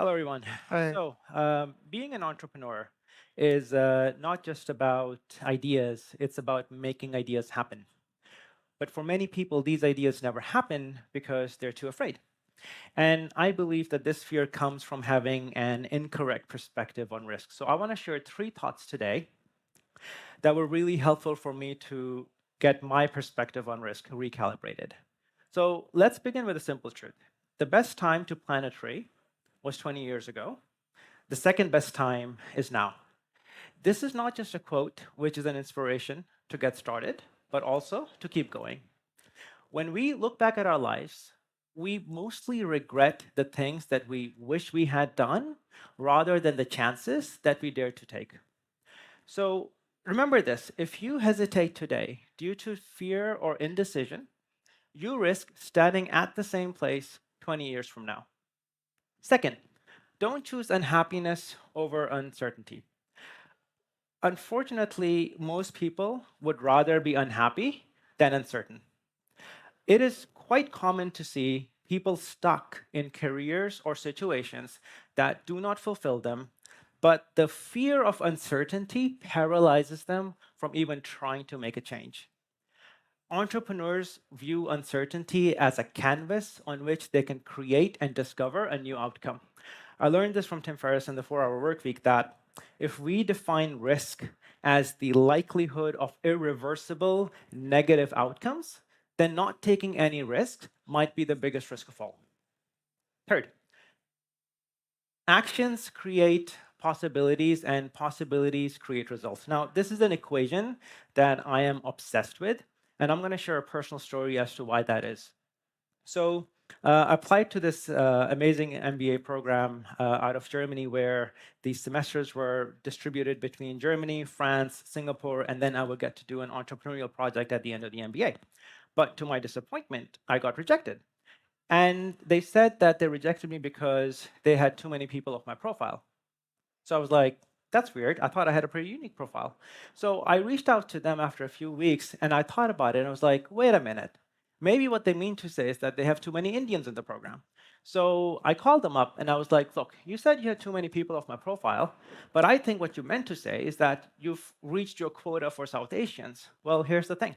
Hello, everyone. Hi. Being an entrepreneur is not just about ideas, it's about making ideas happen. But for many people, these ideas never happen because they're too afraid. And I believe that this fear comes from having an incorrect perspective on risk. So I want to share three thoughts today that were really helpful for me to get my perspective on risk recalibrated. So let's begin with a simple truth. The best time to plant a tree was 20 years ago. The second best time is now. This is not just a quote, which is an inspiration to get started, but also to keep going. When we look back at our lives, we mostly regret the things that we wish we had done rather than the chances that we dared to take. So remember this, if you hesitate today due to fear or indecision, you risk standing at the same place 20 years from now. Second, don't choose unhappiness over uncertainty. Unfortunately, most people would rather be unhappy than uncertain. It is quite common to see people stuck in careers or situations that do not fulfill them, but the fear of uncertainty paralyzes them from even trying to make a change. Entrepreneurs view uncertainty as a canvas on which they can create and discover a new outcome. I learned this from Tim Ferriss in the 4 Hour Work Week that if we define risk as the likelihood of irreversible negative outcomes, then not taking any risk might be the biggest risk of all. Third, actions create possibilities and possibilities create results. Now, this is an equation that I am obsessed with, and I'm going to share a personal story as to why that is. So, I applied to this amazing MBA program out of Germany where the semesters were distributed between Germany, France, Singapore, and then I would get to do an entrepreneurial project at the end of the MBA. But to my disappointment, I got rejected. And they said that they rejected me because they had too many people of my profile. So I was like, that's weird. I thought I had a pretty unique profile. So I reached out to them after a few weeks and I thought about it and I was like, wait a minute. Maybe what they mean to say is that they have too many Indians in the program. So I called them up and I was like, look, you said you had too many people of my profile, but I think what you meant to say is that you've reached your quota for South Asians. Well, here's the thing.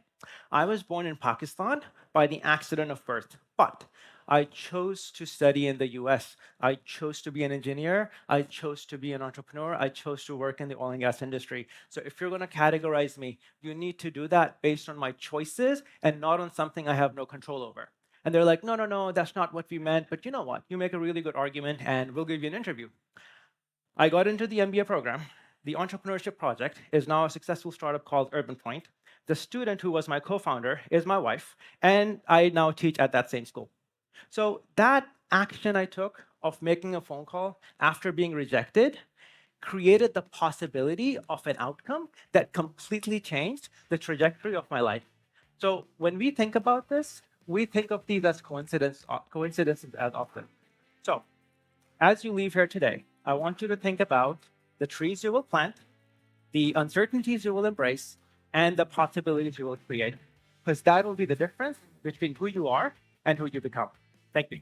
I was born in Pakistan by the accident of birth, but I chose to study in the US. I chose to be an engineer. I chose to be an entrepreneur. I chose to work in the oil and gas industry. So if you're going to categorize me, you need to do that based on my choices and not on something I have no control over. And they're like, no, no, no, that's not what we meant. But you know what? You make a really good argument and we'll give you an interview. I got into the MBA program. The entrepreneurship project is now a successful startup called Urban Point. The student who was my co founder is my wife, and I now teach at that same school. So that action I took of making a phone call after being rejected created the possibility of an outcome that completely changed the trajectory of my life. So when we think about this, we think of these as coincidences as often. So as you leave here today, I want you to think about the trees you will plant, the uncertainties you will embrace, and the possibilities you will create. Because that will be the difference between who you are and who you become. Thank you.